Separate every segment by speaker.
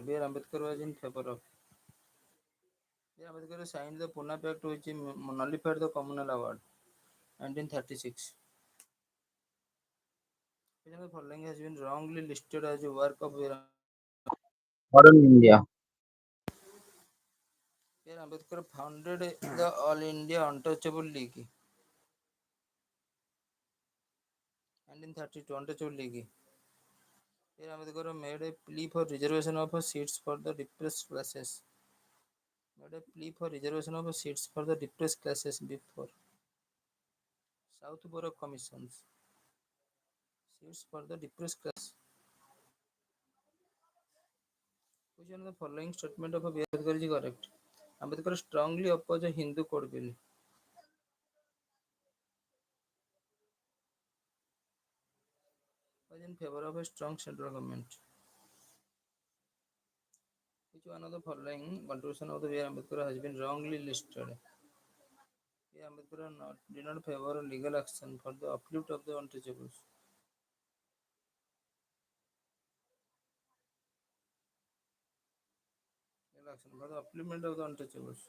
Speaker 1: B.R. Ambedkar was in favor of. B.R. Ambedkar signed the Pune Pact which nullified the communal award 1936. Which of the following has been wrongly listed as a work of B.R.
Speaker 2: Modern India.
Speaker 1: Ambedkar founded the All India Untouchable League 1932 Untouchable League. B.R. Ambedkar made a plea for reservation of seats for the depressed classes. Made a plea for reservation of seats for the depressed classes before South Borough Commissions. Seats for the depressed class. Which one of the following statement of B.R. Ambedkar is correct? Ambedkar strongly opposed the Hindu Code Bill. Was in favor of a strong central government. Which one of the following contribution of the B.R. Ambedkar has been wrongly listed? B.R. Ambedkar did not favor legal action for the uplift of the untouchables. Legal action for the upliftment of the untouchables.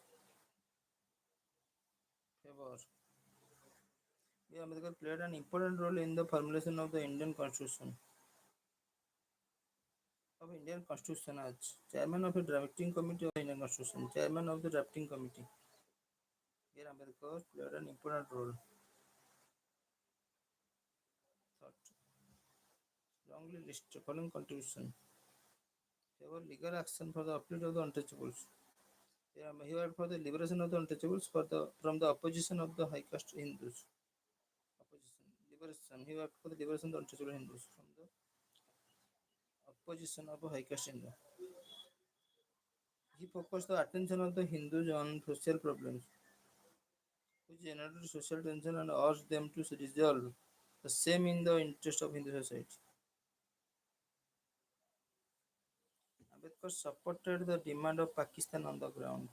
Speaker 1: Favor. B.R. Ambedkar played an important role in the formulation of the Indian Constitution as chairman of a drafting committee of the Indian Constitution, chairman of the drafting committee. B.R. Ambedkar played an important role. Thought wrongly listed following contribution. Favor legal action for the uplift of the untouchables. He worked for the liberation of the untouchables from the opposition of the high caste Hindus. Opposition, liberation. He worked for the liberation of the untouchable Hindus from the opposition of high caste Hindu. He focused the attention of the Hindus on social problems, which generated social tension and urged them to resolve the same in the interest of Hindu society. Ambedkar supported the demand of Pakistan on the ground.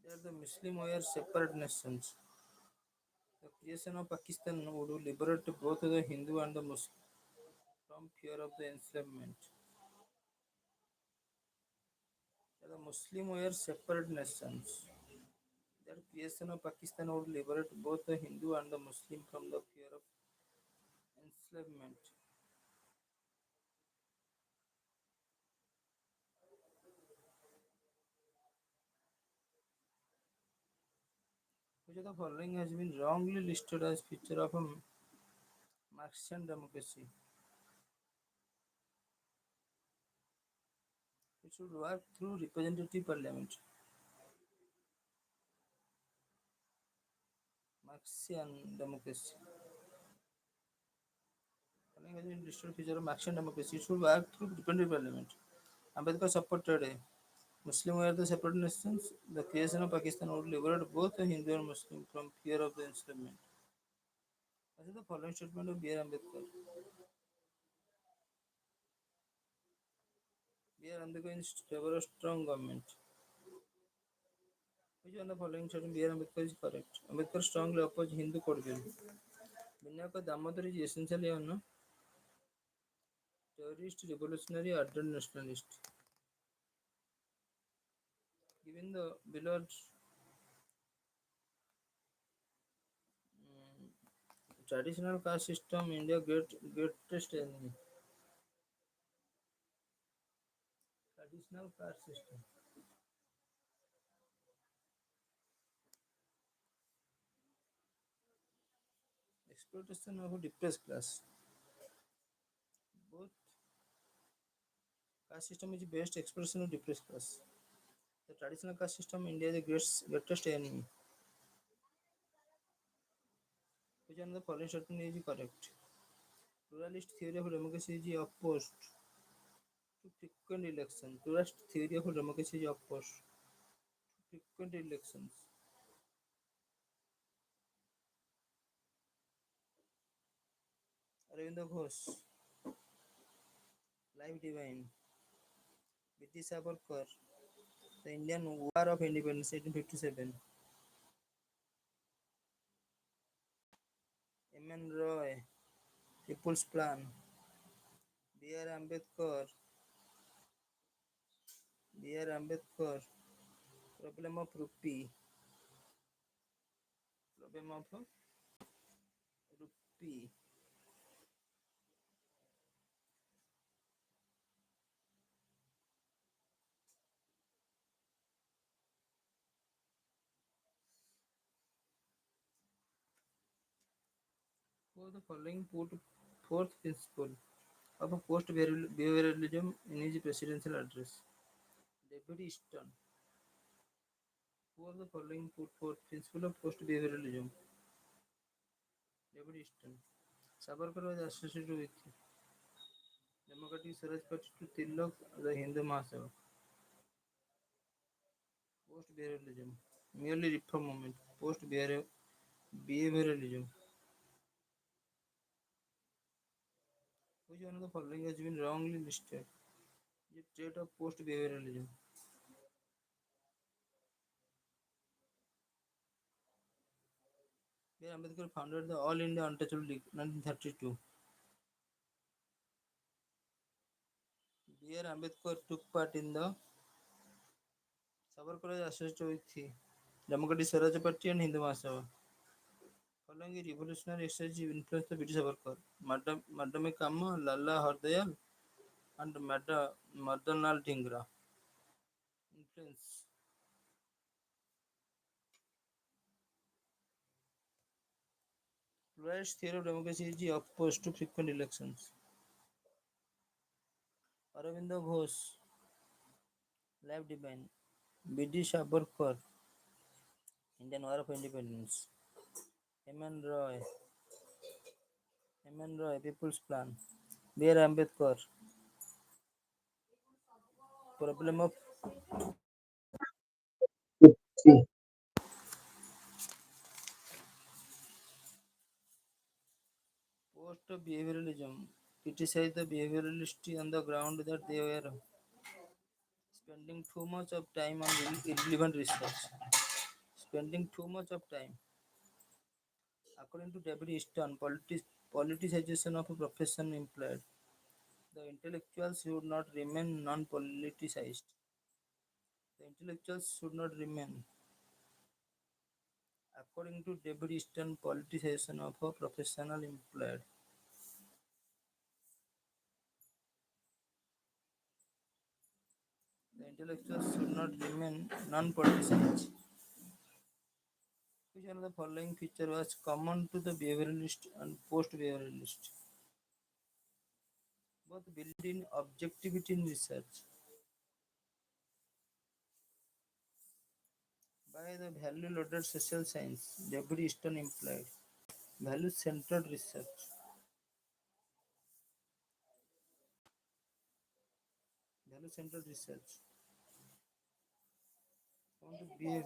Speaker 1: They are the Muslim were separate nations. The creation of Pakistan would liberate both the Hindu and the Muslim from fear of the enslavement. The Muslim were separate nations. Their creation of Pakistan would liberate both the Hindu and the Muslim from the fear of enslavement. Which of the following has been wrongly listed as feature of a Marxian democracy? It should work through representative parliament. Marxian democracy. Following has been listed feature of Marxian democracy. It should work through representative parliament. Ambedkar supported a Muslim were the separate nations. The creation of Pakistan would liberate both the Hindu and Muslim from fear of the enslavement. This is the following statement of B.R. Ambedkar. B.R. Ambedkar in favor of strong government. Which one of the following statement B.R. Ambedkar is correct? Ambedkar strongly opposed Hindu Code Bill. Vinayaka Damodar is essentially a terrorist, revolutionary, ardent nationalist. Given the below traditional caste system, India greatest enemy. Traditional caste system. Exploitation of a depressed class. Both caste system is the best expression of depressed class. The traditional caste system, India is the greatest enemy. Which one of the following statement is correct? Pluralist theory of democracy is opposed to frequent elections. Pluralist theory of democracy is opposed to frequent elections. Aravind Ghosh, Life Divine, B.T. Savarkar, The Indian War of Independence 1857, M.N. Roy, People's Plan, B.R. Ambedkar, B.R. Ambedkar, Problem of Rupee, Problem of Rupee. For the following put fourth principle of a post-behavioralism in his presidential address. David Easton. Who are the following put forth principle of post-behavioralism? David Easton. Savarkar was associated with Democratic Swaraj Party to Tilak, the Hindu Mahasabha. Post-behavioralism. Merely reform movement. Post-behavioralism. Which one of the following has been wrongly listed? The trait of post-behavioralism. B. R. Ambedkar founded the All India Untouchable League 1932. B. R. Ambedkar took part in the Savarkar was associated with Democratic Swaraj Party and Hindu Mahasabha. Following a revolutionary exercise influenced the British Savarkar, Madame Kama, Lala Hardayal, and Madanlal Dhingra. Influence. Pluralist theory of democracy is opposed to frequent elections. Aurobindo Ghosh, Life Divine, B.D. Savarkar, Indian War of Independence, Heman Roy, People's Plan, B.R. Ambedkar, Problem of
Speaker 2: See,
Speaker 1: post-behavioralism criticized the behavioralists on the ground that they were spending too much of time on irrelevant research. Spending too much of time. According to David Easton, politicization of a profession implied the intellectuals should not remain non-politicized. The intellectuals should not remain. According to David Easton, politicization of a professional implied the intellectuals should not remain non-politicized. Which one of the following feature was common to the behavioralist and post-behavioralist? Both believed in objectivity in research by the value-loaded social science. David Easton implied value-centered research. Value-centered research. Want to behave.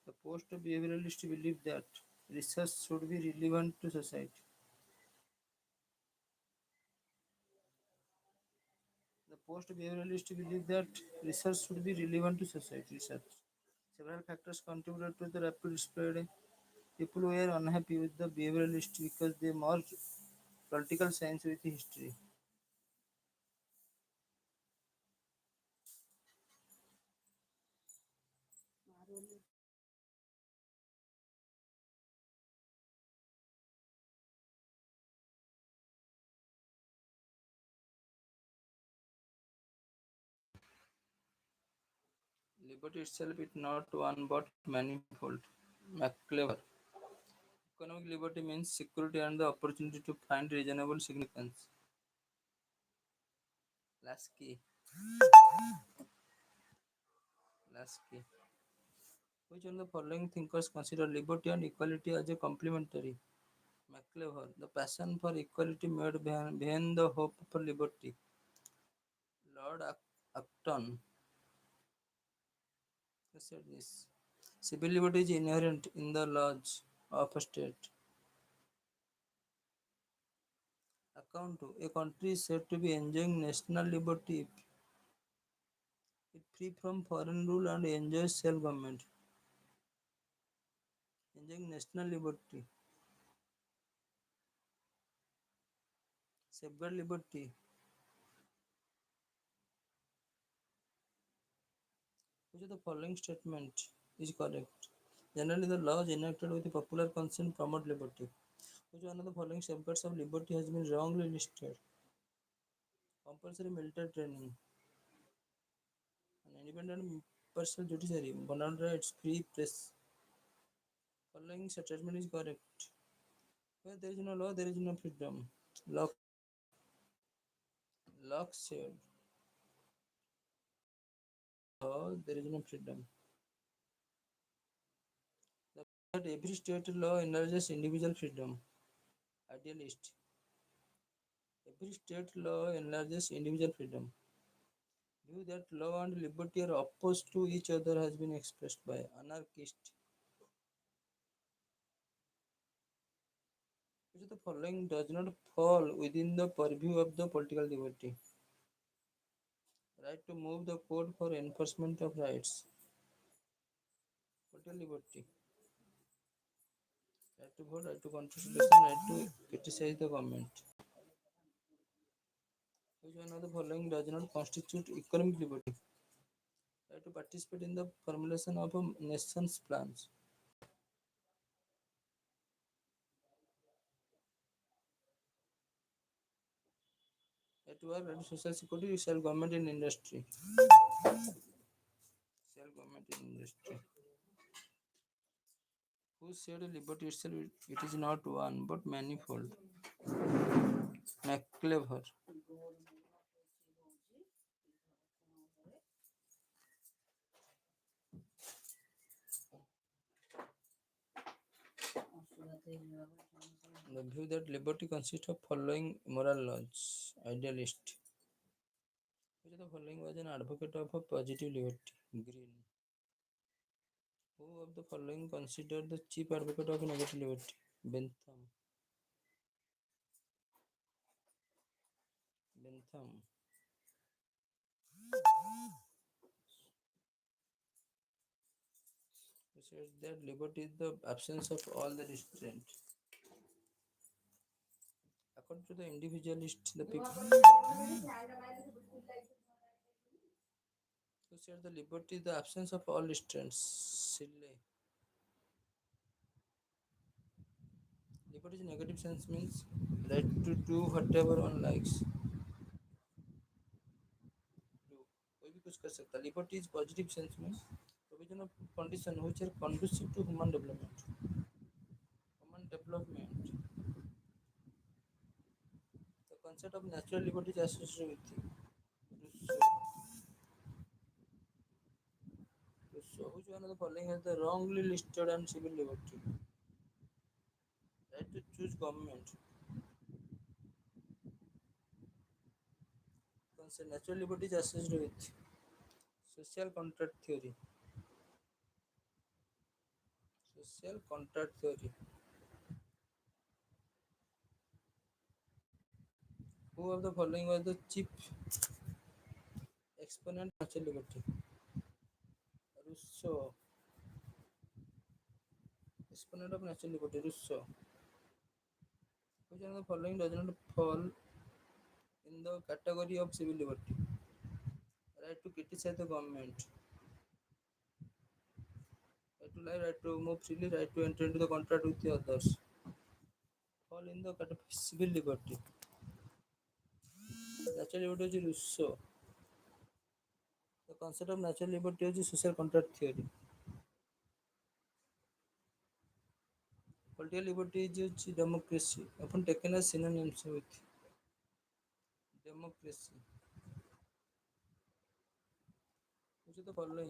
Speaker 1: The post-behavioralist believe that research should be relevant to society. The post-behavioralist believe that research should be relevant to society. Research. Several factors contributed to the rapid spread. People were unhappy with the behavioralists because they merged political science with history. Liberty itself is not one but manifold. McClever. Economic liberty means security and the opportunity to find reasonable significance. Lasky. Lasky. Which one of the following thinkers consider liberty and equality as a complementary? McClever. The passion for equality made behind the hope for liberty. Lord Acton said this. Civil liberty is inherent in the laws of a state. Account 2. A country is said to be enjoying national liberty free from foreign rule and enjoys self government, enjoying national liberty, safeguard liberty. Which of the following statement is correct? Generally, the laws enacted with the popular consent promote liberty. Which one of the following safeguards of liberty has been wrongly listed? Compulsory military training, an independent impartial judiciary, fundamental rights, free press. Following statement is correct. Where there is no law, there is no freedom. Locke said, law, there is no freedom. That every state law enlarges individual freedom. Idealist. Every state law enlarges individual freedom. View that law and liberty are opposed to each other has been expressed by anarchist. Which of the following does not fall within the purview of the political liberty? Right to move the code for enforcement of rights. Political liberty. Right to vote, right to contestation, right to criticize the government. Which one of the following does not constitute economic liberty? Right to participate in the formulation of a nation's plans. Right to work, right to social security, self government in industry. Self government in industry. Who said liberty itself it is not one but manifold? MacClever. The view that liberty consists of following moral laws. Idealist. Which of the following was an advocate of a positive liberty? Green. Who of the following considered the chief advocate of negative liberty? Bentham. Bentham. Who says that liberty is the absence of all the restraint. According to the individualist, the people who said the liberty is the absence of all restraints. Shelley. Liberty in negative sense means right to do whatever one likes. Do. कोई भी कुछ कर सकता. Liberty is positive sense means provision of condition which are conducive to human development. Human development. The concept of natural liberty is associated with Rousseau. Rousseau. Which one of the following has the wrongly listed and civil liberty? Right to choose government. Concept natural liberty is associated with social contract theory. Social contract theory. Who of the following was the chief exponent of natural liberty? Rousseau. Exponent of natural liberty, Rousseau. Which one of the following does not fall in the category of civil liberty? Right to criticize the government. Right to lie, right to move freely, right to enter into the contract with the others. Fall in the category of civil liberty. Natural liberty is Rousseau. The concept of natural liberty is social contract theory. Political liberty is democracy, often taken as synonyms with democracy. Which of the following